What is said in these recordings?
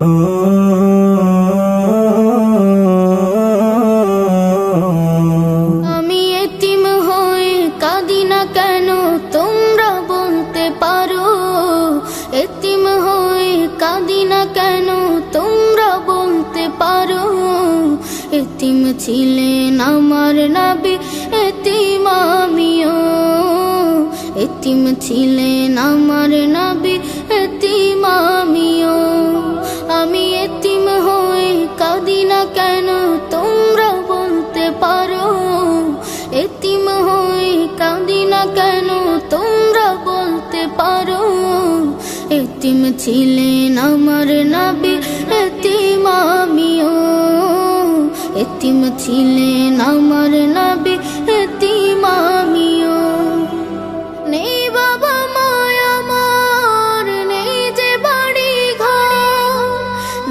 আমি এতিম হয়ে কাঁদি না কেন তোমরা বলতে পারো, এতিম হয়ে কাঁদি না কেন তোমরা বলতে পারো। এতিম ছিলেন আমার নবী, এতিম আমিও। এতিম ছিলেন আমার নবী, এতিম আমিও। আমি এতিম হয়ে কাঁদি না কেন তোমরা বলতে পারো, এতিম হয়ে কাঁদি না কেন তোমরা বলতে পারো। এতিম ছিলেন আমার নবী, এতিম আমিও। এতিম ছিলেন আমার নবী, এতিম আমিও। নেই বাবা মায় আমার, নেই যে বাড়ি ঘর,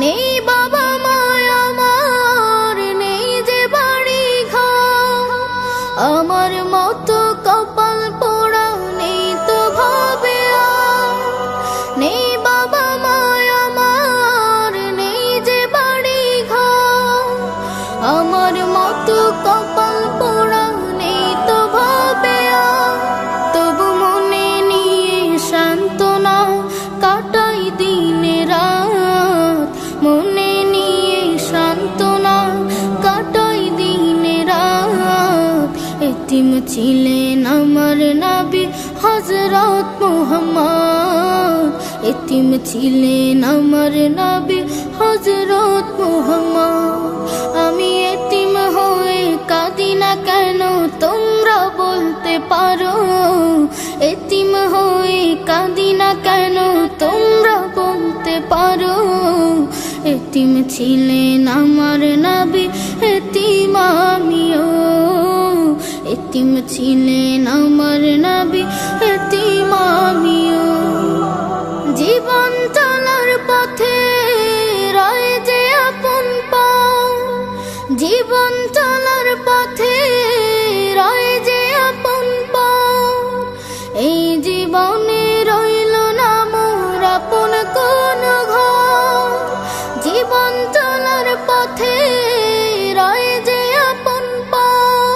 নেই বাবা মায় আমার, নেই যে বাড়ি ঘর। আমার মতো কপাল পোড়া নেই তো ভাবে আর, নেই বাবা মায় আমার, নেই যে বাড়ি ঘর। আমার মতো কপাল পোড়া নেই তো ভাবে আর, তবু মনে নিয়ে সান্ত্বনা কাটাই দিনে রাত। মনে নিয়ে সান্ত্বনা কাটাই দিনে রাত। এতিম ছিলেন আমার নবী হযরত মুহাম্মদ, এতিম ছিলেন আমার নবী হযরত মুহাম্মদ। আমি এতিম হয়ে কাঁদি না কেন তোমরা বলতে পারো, এতিম হয়ে কাঁদি না কেন তোমরা বলতে পারো। এতিম ছিলেন আমার নবী, এতিম আমিও। এতিম ছিলেন আমার নবী, এতিম আমিও। জীবন চলার পথে রয় যে আপন পাও, জীবন চলার পথে রয় যে আপন পাও। এই জীবনে রইল না মোর আপন কোন ঘর, জীবন চলার পথে রয় যে আপন পাও।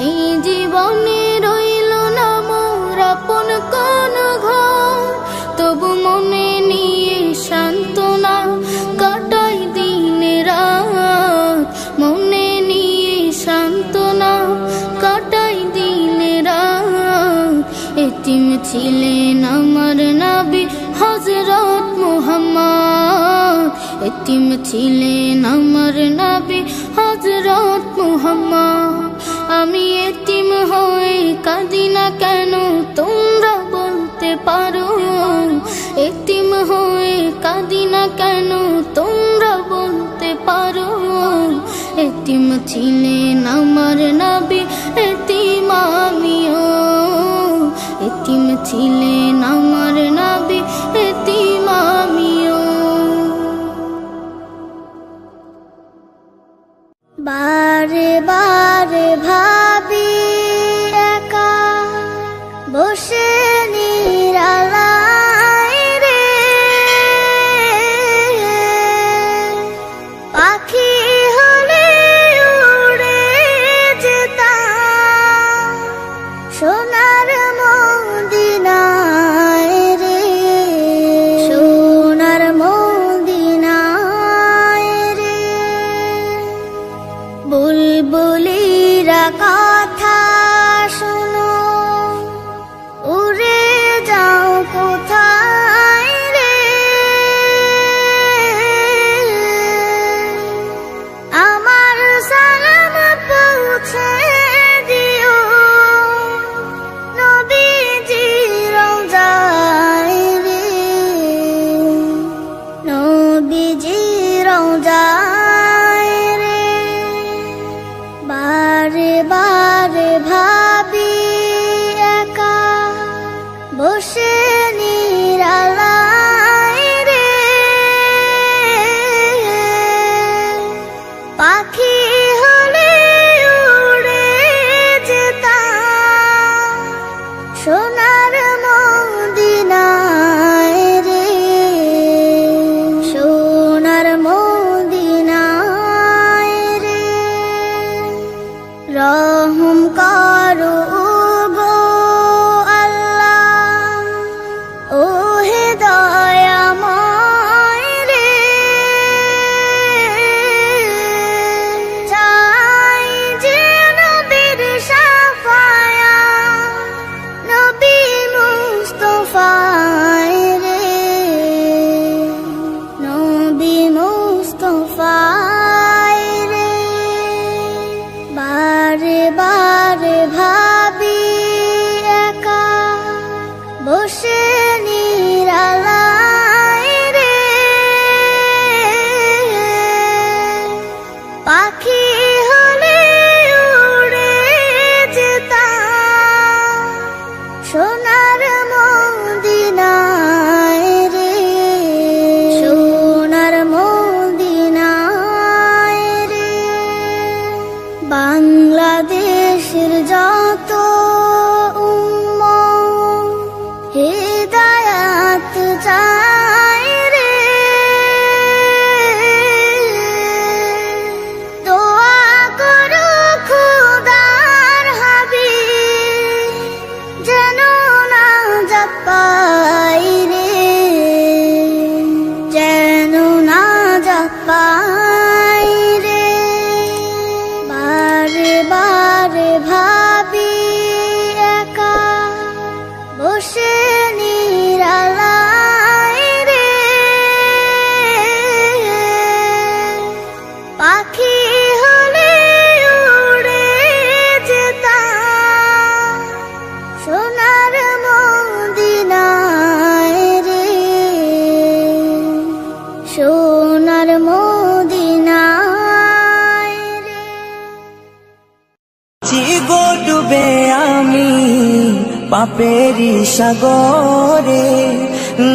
এই জীবনে রইল না মোর আপন কোন ঘর, তবু মনে নিয়ে সান্ত্বনা কাটাই দিনে রাত। মনে নিয়ে সান্ত্বনা কাটাই দিনে রাত। এতিম ছিলেন আমার নবী হযরত মুহাম্মদ, এতিম ছিলেন আমার নবী হযরত মুহাম্মদ। আমি এতিম হয়ে কাঁদি না কেন তোমরা বলতে পারো, এতিম হয়ে কাঁদি না কেন তোমরা বলতে পারো। এতিম ছিলেন আমার নবী, এতিম আমিও। এতিম ছিলেন আমার নবী, এতিম আমিও। বারে বারে ভাবি একা বসে নিরালায় রে, পাখি হলে উড়ে যেতাম সোনার মদিনায় রে, সোনার মদিনায় রে। বুলবুলিরা কথা শোনো, উড়ে যাও কোথায় রে। আমার সালাম পৌঁছে দিও নবীজির রওজায় রে, নবীজির রওজায় রে। বারে বারে ভাবি একা বসে নিরালায় রে, পাখি হলে উড়ে যেতাম সোনার মদিনায় রে, সোনার পাই রে, বারে বারে ভাবি একা বসে নিরালায় রে, পাখি হলে উড়ে যেতাম সোনার মদিনায় রে, সোনার মদিনায় রে। গো ডুবে আমি পাপেরি সাগরে,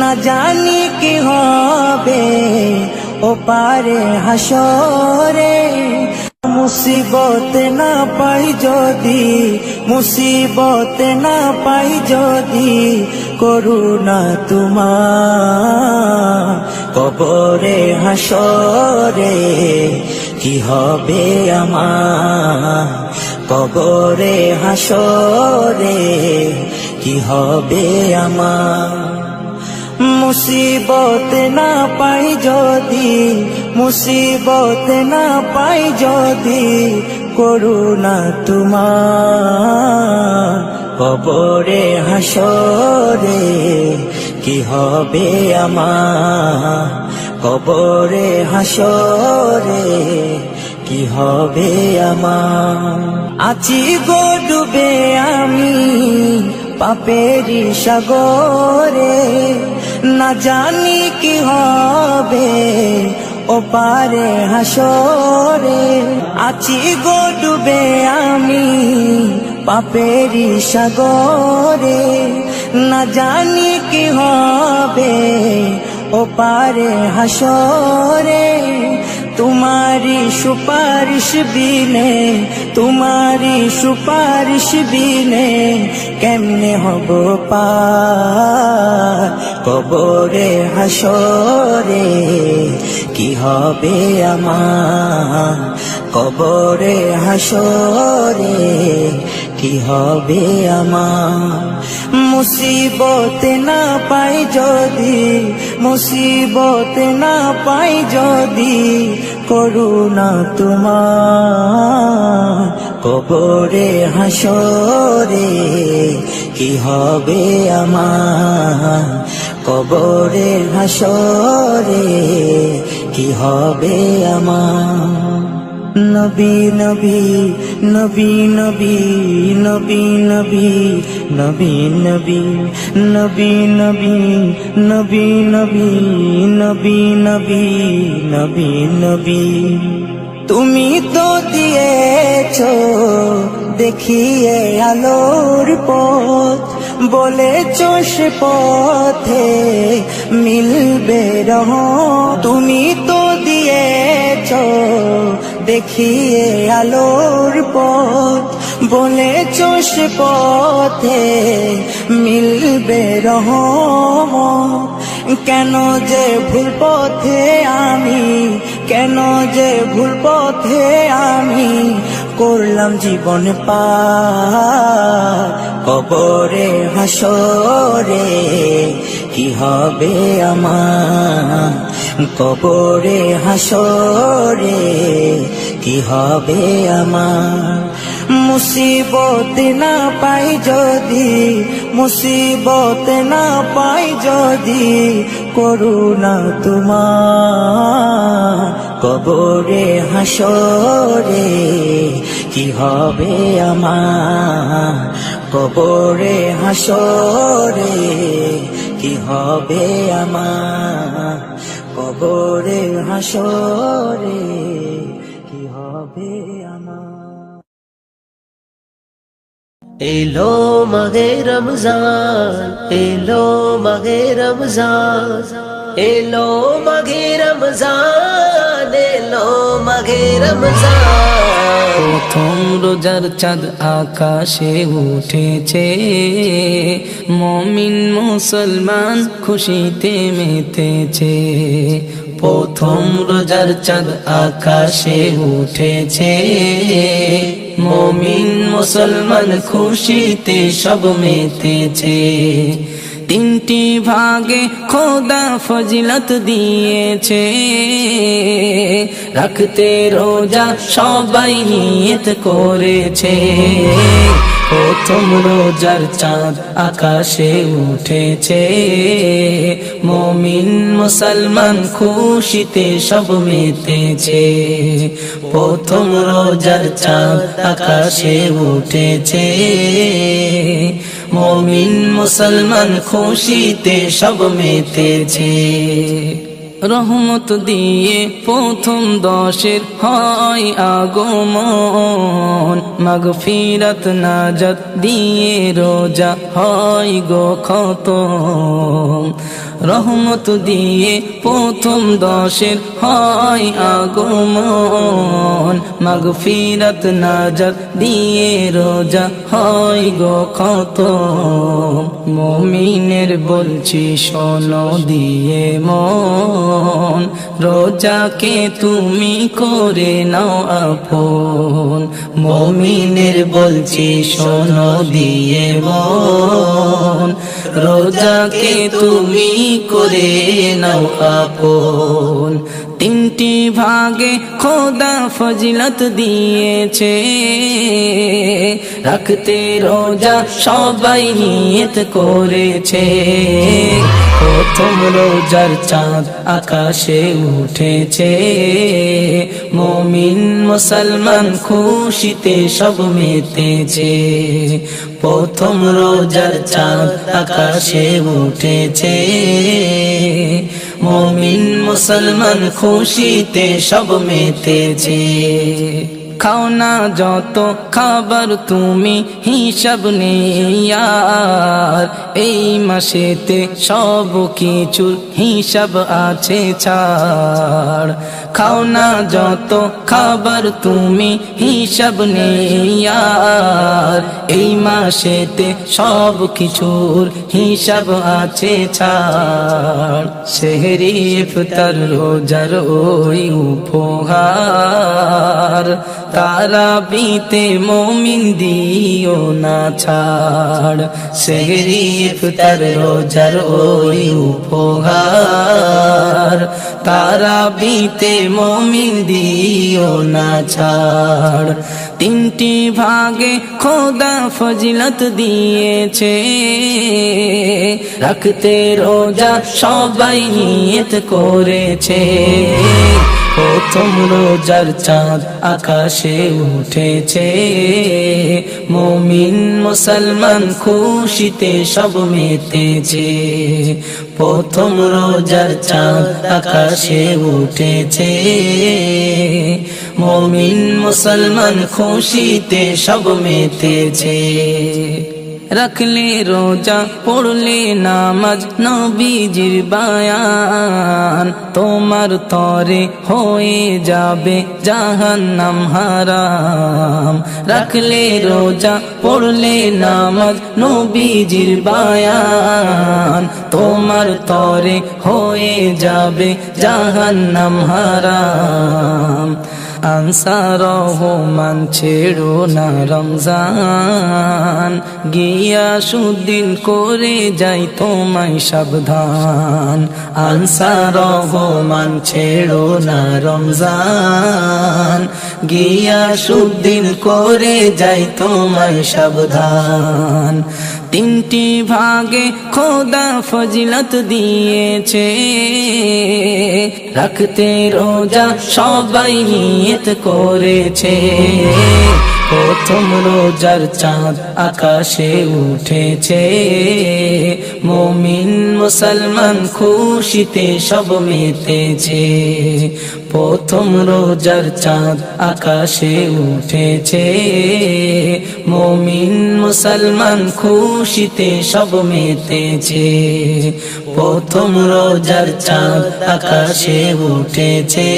না জানি কি হবে ও পারে হাসরে। মুসিবত না পাই যদি, মুসিবত না পাই যদি, করুণা তোমার কবরে হাসরে। কি হবে আমার কবরে হাসরে, কি হবে আমার। মুসিবত না পাই যদি, মুসিবত না পাই যদি, করুণা তোমার কবরে হাসরে। কি হবে আমার কবরে হাসরে, কি হবে আমার। আছি গো ডুবে আমি পাপেরি সাগরে, না জানি কি হবে ও পারে হাসরে। আছি গো ডুবে আমি পাপেরি সাগরে, না জানি কি হবে ও পারে হাসরে। तुम्हारी सुपारिश बिने, तुम्हारी सुपारिश बिने केमने हबो पार कबरे हासरे। কি হবে আমার কবরে হাসরে, কি হবে আমার। মুসিবত না পাই যদি, মুসিবত না পাই যদি, করুণা তোমার কবরে হাসরে। কি হবে আমার কবরে হাসরে, কি হবে আমার। নবী নবী নবী নবী নবী নবী নবী নবী নবী নবী নবী নবী নবী নবী নবী নবী। তুমি তো দিয়েছো দেখিয়ে আলোর পথ, বলেছো সে পথে মিলবে রহমত। তুমি তো দিয়েছো দেখিয়ে আলোর পথ, বলেছো সে পথে মিলবে রহমত। কেন যে ভুল পথে আমি, কেন যে ভুল পথে আমি করলাম জীবন পার কবরে হাসরে। কি হবে আমার কবরে হাসরে, কি হবে আমার। মুসিবত না পাই যদি, মুসিবত না পাই যদি, করুণা তোমার কবরে হাসরে। কি হবে আমার কবরে হাসরে, কি হবে আমার কবরে হাসরে, কি হবে আমার। এলো মাহে রমজান, এলো মাহে রমজান, এলো মাহে রমজান, এলো মাহে রমজান। প্রথম রোজার চাঁদ আকাশে উঠেছে, মুমিন মুসলমান খুশিতে মেতেছে। প্রথম রোজার চাঁদ আকাশে উঠেছে, মুমিন মুসলমান খুশিতে সব মেতেছে। তিনটি ভাগে খোদা ফজিলত দিয়েছে, রাখতে রোজা সবাই নিয়ত করেছে। প্রথম রোজার চাঁদ আকাশে উঠেছে, মুমিন মুসলমান খুশিতে সব মেতেছে। প্রথম রোজার চাঁদ আকাশে উঠেছে, মুমিন মুসলমান খুশিতে সব মেতেছে। রহমত দিয়ে প্রথম 10 হয় আগমন, মাগফিরাত নাজাত দিয়ে রোজা হয় গো খতম। রহমত দিয়ে প্রথম 10 হয় আগমন, মাগফিরাত নাজাত দিয়ে রোজা হয় গো খতম। মুমিনের বলছি শোনো দিয়ে মন, রোজাকে তুমি করে নাও আপন। মুমিনের বলছি শোনো দিয়ে মন, রোজাকে তুমি করে নাও আপন। 3টি ভাগে খোদা ফজিলত দিয়েছে, রাখতে রোজা সবাই নিয়ত করেছে। প্রথম রোজার চাঁদ আকাশে উঠেছে, মুমিন মুসলমান খুশিতে সব মেতেছে। প্রথম রোজার চাঁদ আকাশে উঠেছে, মুমিন মুসলমান খুশিতে সব মেতেছে। খাও না যত খাবার তুমি হিসাব নেই আর, এই মাসেতে সব কিছুর হিসাব আছে ছাড়। খাও না যত খাবার তুমি হিসাব নেই আর, এই মাসেতে সব কিছুর হিসাব আছে ছাড়। সেহরি ইফতার রোজার ওই উপহার, তারাবিতে মুমিন দিও না ছাড়। সেহরি ইফতার রোজার ওই উপহার, তারাবিতে মুমিন দিও না ছাড়। 3টি ভাগে খোদা ফজিলত দিয়েছে, রাখতে রোজা সবাই নিয়ত করেছে। প্রথম রোজার চাঁদ আকাশে উঠেছে, মুমিন মুসলমান খুশিতে সব মেতেছে। প্রথম রোজার চাঁদ আকাশে উঠেছে, মুমিন মুসলমান খুশিতে সব মেতেছে। রাখলে রোজা পড়লে নামাজ নবীজির বায়ান, তোমার তরে হয়ে যাবে জাহান্নাম হারাম। রাখলে রোজা পড়লে নামাজ নবীজির বায়ান, তোমার তরে হয়ে যাবে জাহান্নাম হারাম। আনসার রহমান ছেড়ো না রমজান, গিয়াসুদ্দিন করে যাই তোমায় সাবধান। আনসার রহমান ছেড়ো না রমজান, গিয়াসুদ্দিন করে যাই তোমায় সাবধান। 3টি ভাগে খোদা ফজিলত দিয়েছে, রাখতে রোজা সবাই নিয়ত করেছে। প্রথম রোজার চাঁদ আকাশে উঠেছে, মুমিন মুসলমান খুশিতে সব মেতেছে। প্রথম রোজার চাঁদ আকাশে উঠেছে, মুমিন মুসলমান খুশিতে সব মেতেছে। প্রথম রোজার চাঁদ আকাশে উঠেছে,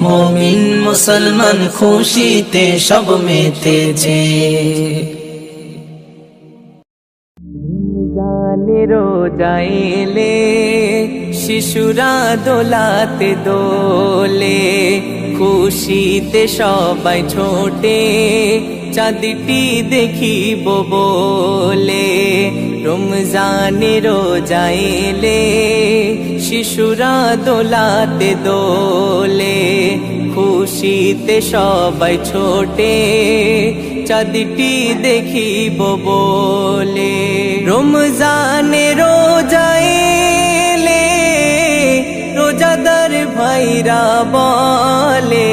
মুমিন মুসলমান খুশিতে সব মেতেছে। রোজা এলে শিশুরা দোলাতে দোলে, খুশিতে সবাই ছোটে চাঁদটি দেখিব বলে, রমজানের রোজায় এলে শিশুরা দোলাতে দোলে, খুশিতে সবাই ছোটে চাঁদটি দেখিব বলে। রমজানের রোজায় এলে রোজাদার ভাইরা বলে,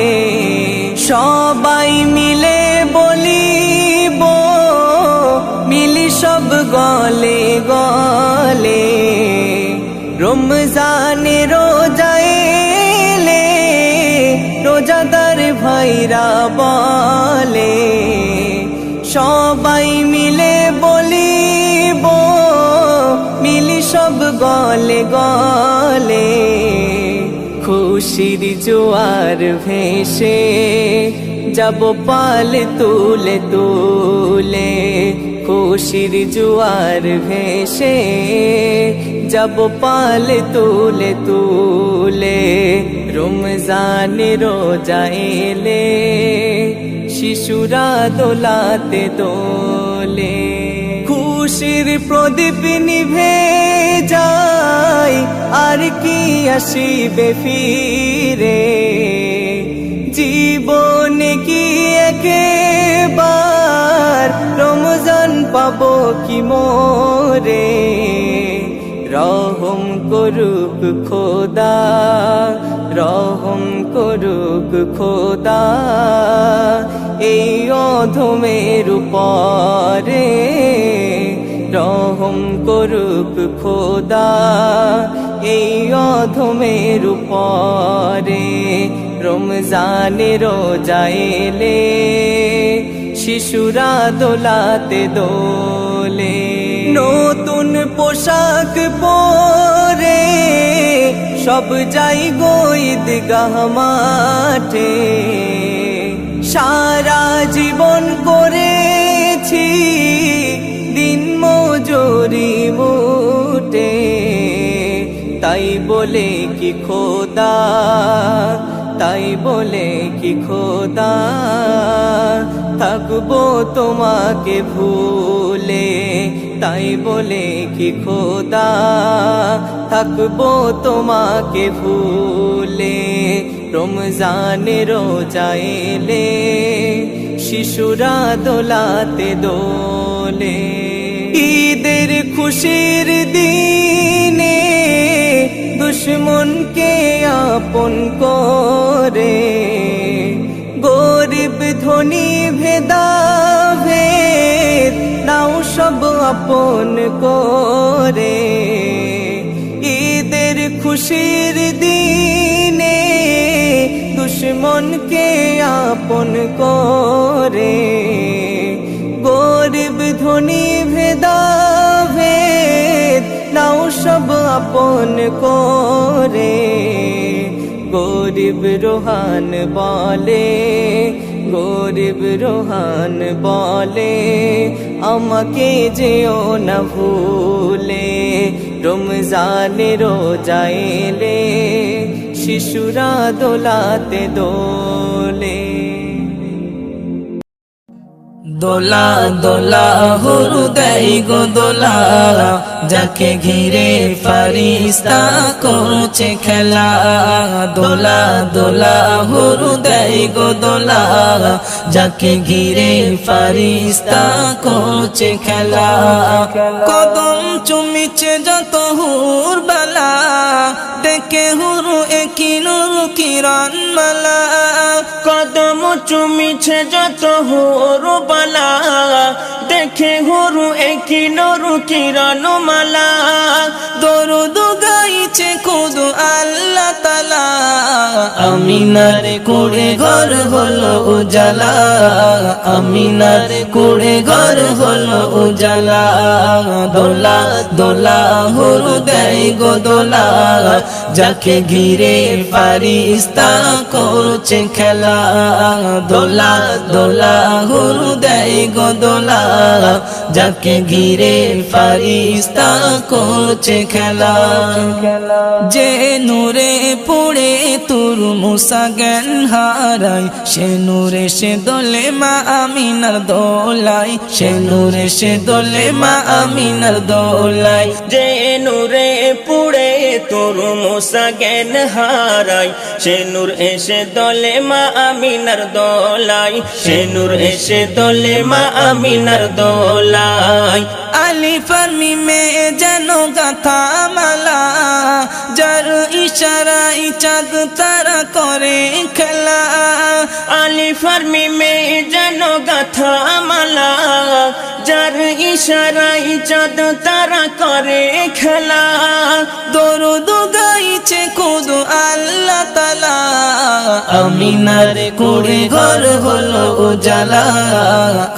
সবাই মিলে বলিব মিলি সব গলে গলে। রমজানের রোজায় এলে রোজাদার ভাইরা বলে, সবাই মিলে বলিব মিলি সব গলে গলে। খুশির জোয়ার ভেসে যাব পাল তুলে তুলে, খুশির জোয়ার ভেসে যাব পাল তুলে তুলে। রমজানের রোজা এলে শিশুরা দোলাতে দোলে, খুশির প্রদীপ নিভে যায় আর কি আসিবে ফিরে। জীবনে কি একবার রমজান পাবো কি মোরে, রহম করুক খোদা, রহম করুক খোদা এই অধমের উপরে, রহম করুক খোদা এই অধমের উপরে। রমজানের রোজা এলে শিশুরা দোলাতে দোলে, নতুন পোশাক পরে সব যাই গো ঈদগাহ মাঠে। সারা জীবন করেছি দিন মজুরি মুটে, তাই বলে কি খোদা, তাই বলে কি খোদা থাকবো তোমাকে ভুলে, তাই বলে কি খোদা থাকবো তোমাকে ভুলে। রমজানের রোজা এলে শিশুরা দোলাতে দোলে, ঈদের খুশির দিনে দুশ্মনকে আপন করে, গরিব ধনী ভেদাভেদ নাও সব আপন করে। ঈদের খুশির দিনে দুশ্মনকে আপন করে, গরিব ধনী ভেদাভেদ নাও সব আপন করে। গরিব রোহান বলে, গরিব রোহান বলে আমাকে যেও না ভুলে। রমজানের রোজা এলে শিশুরা দোলাতে দোলে, দোলা দোলা হৃদয় গো দোলা, যাকে ঘিরে ফারিস্তা করছে খেলা। দোলা দোলা হৃদয় গো দোলা, যাকে ঘিরে ফারিস্তা করছে খেলা। কদম চুমিছে যত হুর বালা, দেখে হুরু একই নূর কিরণ মালা। কদম চুমিছে যত হুর বালা, দেখে হুরু একই নূর কিরণ মালা। দরুদ গাইছে খুদ আল্লাহ তাআলা, আমিনার কুড়ে ঘর হলো উজালা, আমিনার কুড়ে ঘর হলো উজালা। দোলা দোলা হৃদয় গো দোলা, যাকে ঘিরে ফারিস্তা করছে খেলা। দোলা দোলা হৃদয় গো দোলা, যাকে ঘিরে ফারিস্তা করছে খেলা। যে নূরে পুড়ে তুই নূর মুসা জ্ঞান হারাই সে নূরে সে দোলে মা আমিনার দোলাই সে নূরে সে দোলে মা আমিনার দোলাই যে নূরে পুড়ে তোর মুসা জ্ঞান হারাই সে নূর এসে দলে মা আমিনার দোলাই সে নূর এসে দলে মা আমিনার দোলাই আলিফ আর মিমে যেন গাথা মালা যার ইশারায় চাঁদ তারা করে খেলা আলিফ আর মিমে যেন গাথা মালা যার ইশারায় চাঁদ তারা করে খেলা দরুদ গাইছে খুদ আল্লাহ তাআলা আমিনার কুড়ে ঘর হলো উজালা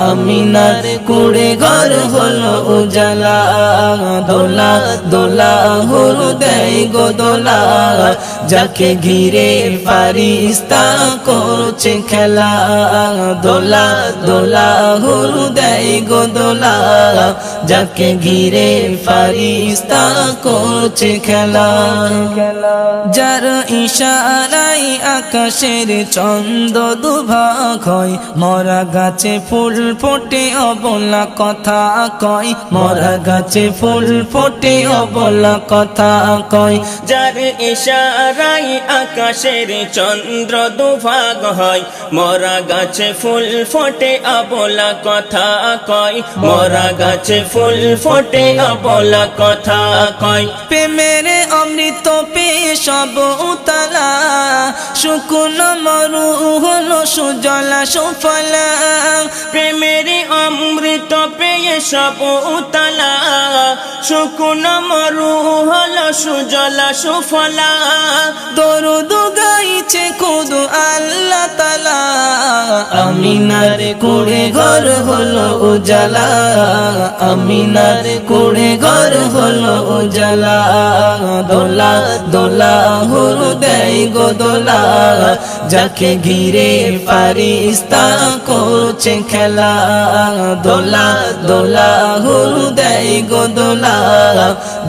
আমিনার কুড়ে ঘর হলো উজালা দোলা দোলা হুরু দেয় গো দোলা যাকে ঘিরে ফারিস্তা করছে খেলা দোলা দোলা হুরু দেয় গো দোলা যাকে ঘিরে ফারিস্তা করছে খেলা যার ইশারায় আকাশের চন্দ্র দুভাগ হয় মরা গাছে ফুল ফোটে অবলা কথা কয় মরা গাছে ফুল ফোটে অবলা কথা কয় যার ইশারায় আকাশের চন্দ্র দুভাগ হয় মরা গাছে ফুল ফোটে অবলা কথা কয় মরা গাছে ফুল ফোটে অবলা কথা কয় প্রেমের অমৃত পেয়ে সব উতালা শুকনো মরু হলো সুজলা সুফলা প্রেমের অমৃত পেয়ে সব উতলা শুকনো মরু হলো সুজলা সুফলা দরুদ গাইছে খুদ আল্লাহ তাআলা আমিনার কুড়ে ঘর হলো উজালা আমিনার কুড়ে ঘর হলো উজালা দোলা দোলা হুরু দেয় গো দোলা যাকে ঘিরে ফারিস্তা করছে খেলা দোলা দোলা হুরু দেয় গো দোলা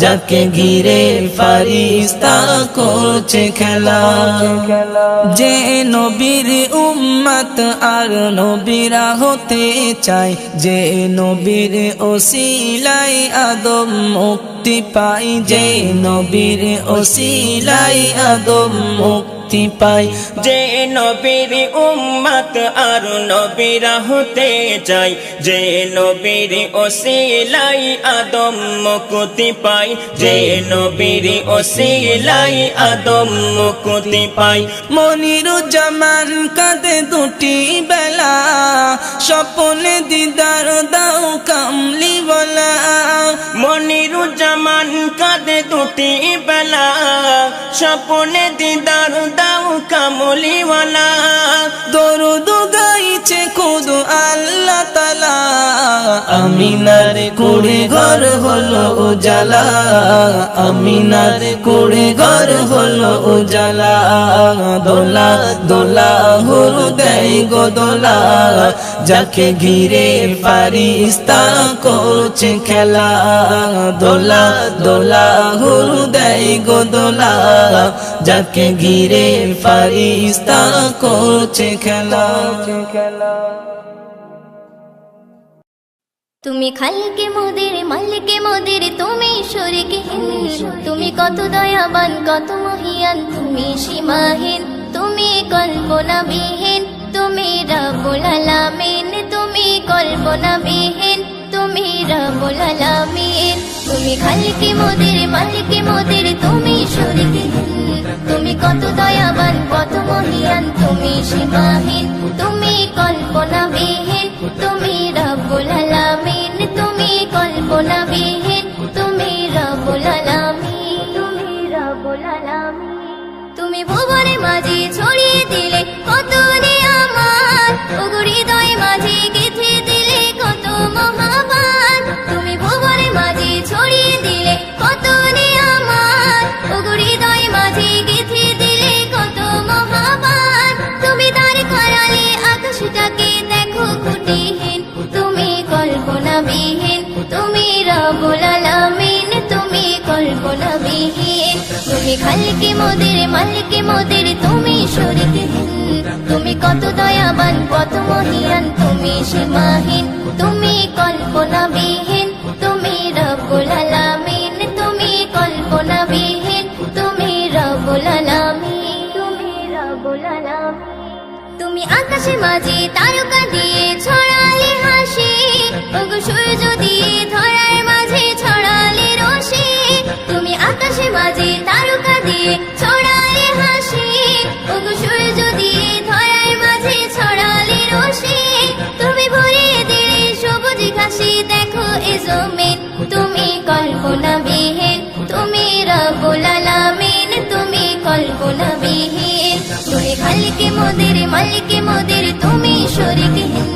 যাকে ঘিরে ফারিস্তা করছে খেলা যে নবীর উম্মত আর নবীরা হতে চায় যে নবীর ওসিলায় আদম মুক্তি পায় যে নবীর ওসিলায় আদম মুক্তি পায় যে নবীর উম্মত আর নবীরা হতে চায় যে নবীর ওসিলাই আদম মুক্তি পায় যে নবীর ওসিলাই আদম মুক্তি পায় মনিরুজ্জামান কাঁদে দুটি বেলা স্বপ্নে দিদার দাও কামলি বলা মনিরুজ্জামান কাঁদে দুটি বেলা স্বপ্নে দিদার দাও কামলিওয়ালা দরুদ গাইছে খুদ আল্লাহ তাআলা আমিনার কুড়ে ঘর হলো উজালা আমিনার কুড়ে ঘর হলো উজালা দোলা দোলা হুরু দেয় গো দোলা যাকে ঘিরে ফারিস্তা করছে খেলা দোলা দোলা হুরু দেয় গো দোলা যাকে ঘিরে ফারিস্তা করছে খেলা তুমি খালকে মোদের মালিকে মোদের তুমি শরীকে তুমি কত দয়াবান কত মহিয়ান তুমি সীমাহীন তুমি কল্পনাবিহীন তুমি রব্বুল আলামিন তুমি কল্পনাবিহীন তুমি রব্বুল আলামিন তুমি খালকে মোদের মালিকে মোদের তুমি শরীকে তুমি কত দয়াবান কত মহিয়ান তুমি সীমাহীন তুমি কল্পনাবিহীন তুমি রব্বুল আলামিন তুমি কল্পনাবিহীন তুমি রব্বুল আলামিন তুমি রব্বুল আলামিন তুমি ভুবনে মাঝে ছড়িয়ে দিলে কত নিয়ামত ওগো হৃদয় মাঝে গেঁথে দিলে কত মহাবান তুমি ভুবনে মাঝে ছড়িয়ে দিলে কত নিয়ামত ওগো হৃদয় মাঝে গেঁথে দিলে কত মহাবান তুমি তার খরালে আকাশটাকে দেখো খুঁটিহীন তুমি কল্পনাবিহীন তুমি রব্বুল আলামিন তুমি কল্পনাবিহীন তুমি খালকে মোদের মালিকে মোদের তুমি শরীকহীন তুমি কত দয়াবান কত মহিয়ান তুমি সীমাহীন তুমি কল্পনাবিহীন তুমি রব্বুল আলামিন তুমি কল্পনাবিহীন তুমি রব্বুল আলামিন তুমি রব্বুল আলামিন তুমি আকাশে মাঝে তারকা দিয়ে ছড়ালে হাসি ওগো সূর্য দিয়ে ধরার মাঝে ছড়ালে রশি তুমি আকাশে মাঝে তারকা দিয়ে ছড়ালে হাসি ওগো সূর্য দিয়ে ধরার মাঝে ছড়ালে রশি তুমি ভরিয়ে দিলে সবুজ ঘাসে দেখো এ জমিন তুমি কল্পনাবিহীন তুমি রব্বুল আলামিন তুমি কল্পনাবিহীন তুমি খালিকে মোদের মালিকে মোদের তুমি শরীকহীন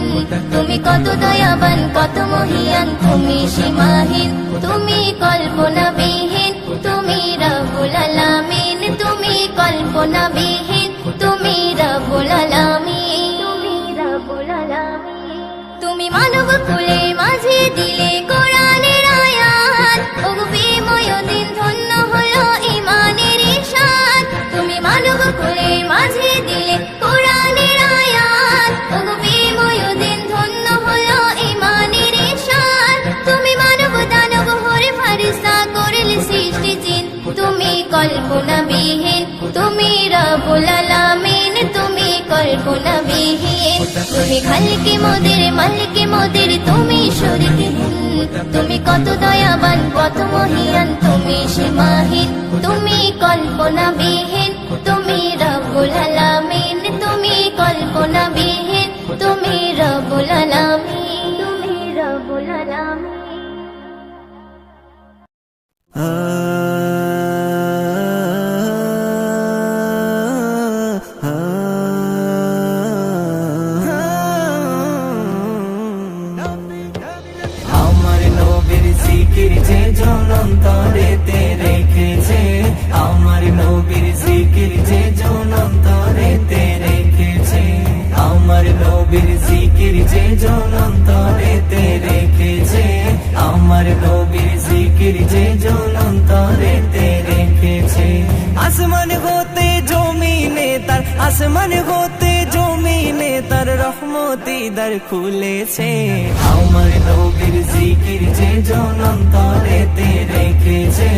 তুমি কত দয়াবান কত মহিয়ান তুমি সীমাহীন তুমি কল্পনাবিহীন তুমি রব্বুল আলামিন তুমি কল্পনাবিহীন তুমি রব্বুল আলামিন তুমি রব্বুল আলামিন তুমি মানব কুলে মাঝে দিলে কোরআনের আয়াত ওগো বিময় দিন ধন্য হলো ঈমানের ইশাত তুমি মানব কুলে মাঝে দিলে কোরআনের আয়াত ওগো বিময় দিন ধন্য হলো ঈমানের ইশাত তুমি মানব দানব হরে ফেরেশতা করলে সৃষ্টি জিন তুমি কল্পনাবিহীন তুমি রব্বুল আলামিন তুমি কল্পনাবিহীন তুমি খালিকে মোদের মালিকে মোদের তুমি শরীকহীন তুমি কত দয়াবান কত মহিয়ান তুমি সীমাহীন তুমি কল্পনাবিহীন তুমি রব্বুল আলামিন তুমি কল্পনাবিহীন তুমি রব্বুল আলামিন তুমি রব্বুল আলামিন আমার নবীর জিকির যে জনন্তরেতে রেখেছে আমার নবীর জিকির যে জনন্তরেতে রেখেছে আমার নবীর জিকির যে জনন্তরেতে রেখেছে আমার নবীর জিকির যে জনন্তরেতে রেখেছে আসমান হতে জমিনে তার আসমান হতে জমিনে তার রহমতি দ্বার খুলেছে আমার নবীর জিকির যে জনন্তরেতে রেখেছে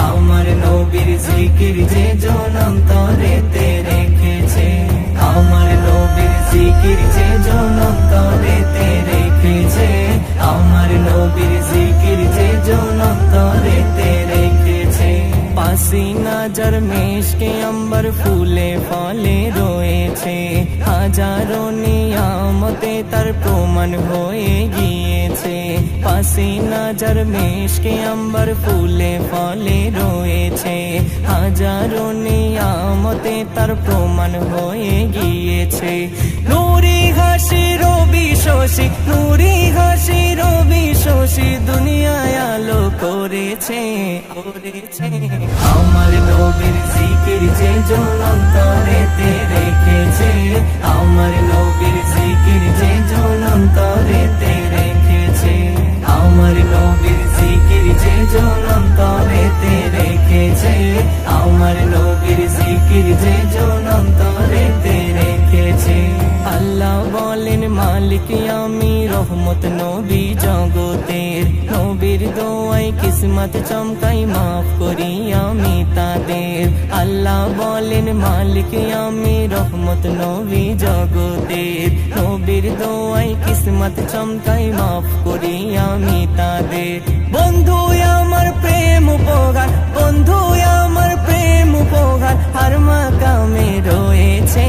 আমার নবীর জিকির যে জনন্তরেতে রেখেছে আমার নবীর জিকির যে জনন্তরেতে রেখেছে আমার নবীর জিকির যে জনন্তরেতে রেখেছে পাসি নজর মেশকে অম্বর ফুলে ফলে রয়েছে হাজারো নিয়ামতে তার প্রমাণ হয়ে গিয়েছে পাসি নজর মেশকে অম্বর ফুলে ফলে রয়েছে হাজারো নিয়ামতে তার প্রমাণ হয়ে গিয়েছে নুরি হাসি রবি শশী নুরি হাসি রবি শশী দুনিয়ায় আলো করেছে করেছে আমার নবীর জিকির যে জনন্তরেতে রেখেছে আমার নবীর জিকির যে জনন্তরেতে রেখেছে আমার নবীর জিকির যে জনন্তরেতে রেখেছে আমার নবীর জিকির যে জনন্তরেতে রেখেছে আল্লাহ বলেন মালিক আমি রহমত নবী জগতের নবীর দোয়াই কিসমত চমকাই মাফ করি আমি তাদের আল্লাহ বলেন মালিক আমি রহমত নবী জগতের নবীর দোয়াই কিসমত চমকাই মাফ করি আমি তাদের বন্ধু আমার প্রেম উপহার বন্ধু আমার প্রেম উপহার আর মাকামে রয়েছে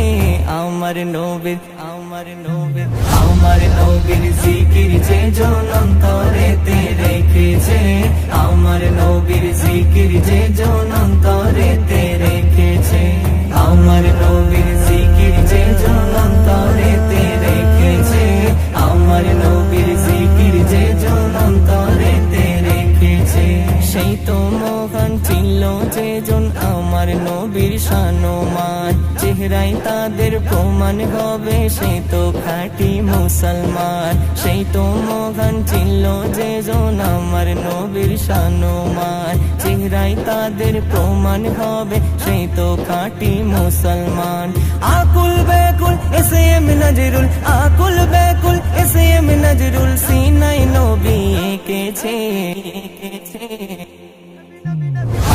আমার নবীর আমার নবীর আমার নবীর জিকির যে জনন্তরেতে রেখেছে আমার নবীর জিকির যে জনন্তরেতে রেখেছে আমার নবীর জিকির যে জনন্তরেতে রেখেছে আমার নবীর জিকির যে জনন্তরেতে রেখেছে সেই তো মহান ছিল যে জন আমার নবীর শানমান চেহারায় তাদের প্রমাণ হবে সেই তো খাঁটি মুসলমান। সেই তো মহান ছিল যে জন আমার নবীর শানুমান। চেহারায় তাদের প্রমাণ হবে সেই তো খাঁটি মুসলমান। আকুল বেকুল এসে এম নজরুল, আকুল বেকুল এসে এম নজরুল সিনাই নবী এঁকেছে।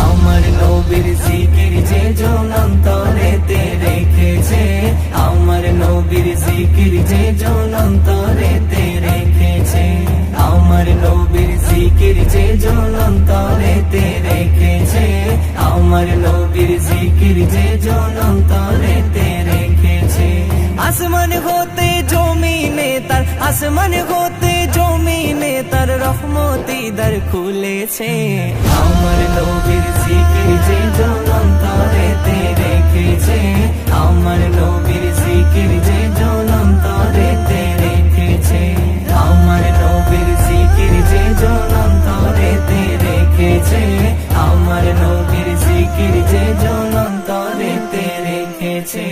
আমার নবীর জিকির যে জন অন্তরেতে রেখেছে, আমার নবীর জিকির যে জন অন্তরেতে রেখেছে, আমার নবীর জিকির যে জন অন্তরেতে রেখেছে, আমার নবীর জিকির যে জন অন্তরেতে রেখেছে। আসমান হতে জমিনে তার, আসমান হতে জমিনে তার রহমতি দ্বার খুলেছে। আমার নবীর জিকির যে জন অন্তরেতে রেখেছে, আমার নবীর জিকির যে জন অন্তরেতে রেখেছে, আমার নবীর জিকির যে জন অন্তরেতে রেখেছে, আমার নবীর জিকির যে জন অন্তরেতে রেখেছে।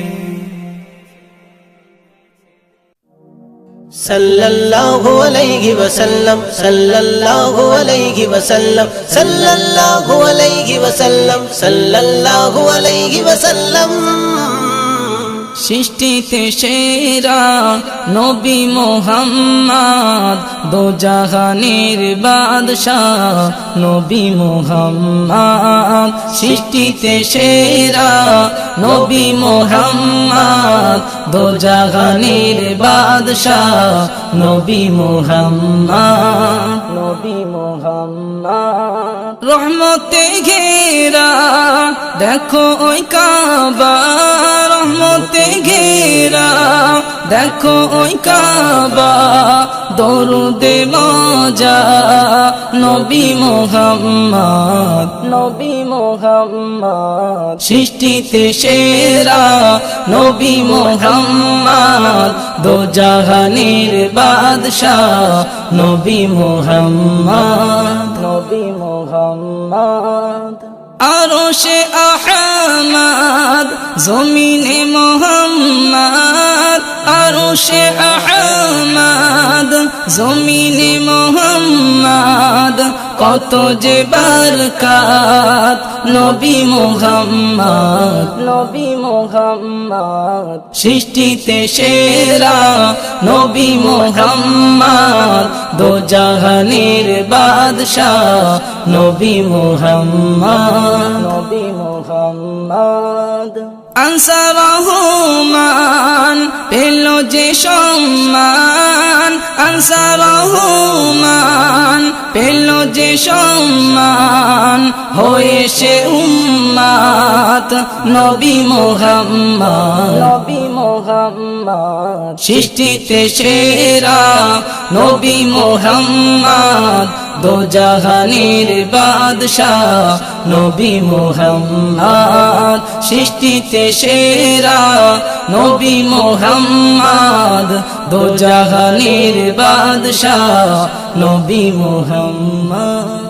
सल्लल्लाहु अलैहि वसल्लम, सल्लल्लाहु अलैहि वसल्लम, सल्लल्लाहु अलैहि वसल्लम, सल्लल्लाहु अलैहि वसल्लम। সৃষ্টিতে সেরা নবী মুহাম্মদ, দো জাহানের বাদশাহ নবী মুহাম্মদ। সৃষ্টিতে সেরা নবী মুহাম্মদ, দো জাহানের বাদশাহ নবী মুহাম্মদ, নবী মুহাম্মদ। রহমতে ঘেরা দেখো ওই কাবা, রহমতে ঘেরা দেখো ওই কাবা, দরুদে মজা নবী মুহাম্মদ, নবী মুহাম্মদ। সৃষ্টিতে সেরা নবী মুহাম্মদ, দো জাহানের বাদশাহ নবী মুহাম্মদ, নবী মুহাম্মদ। আরশে আহমদ জমিনে মুহাম্মদ, আরশে আহমদ জমিনে মুহাম্মদ। কত যে বরকত নবী মুহাম্মদ, নবী মুহাম্মদ। সৃষ্টিতে সেরা নবী মুহাম্মদ, দো জাহানের বাদশাহ নবী মুহাম্মদ, নবী মুহাম্মদ। আনসার রহমান পেল যে সম্মান, আনসার রহমান পেল যে সম্মান, হয়ে সে উম্মত নবী মুহাম্মদ, নবী মুহাম্মদ। সৃষ্টিতে সেরা নবী মুহাম্মদ, দো জাহানের বাদশাহ নবী মুহাম্মদ। সৃষ্টিতে সেরা নবী মুহাম্মদ, দো জাহানের বাদশাহ নবী মুহাম্মদ।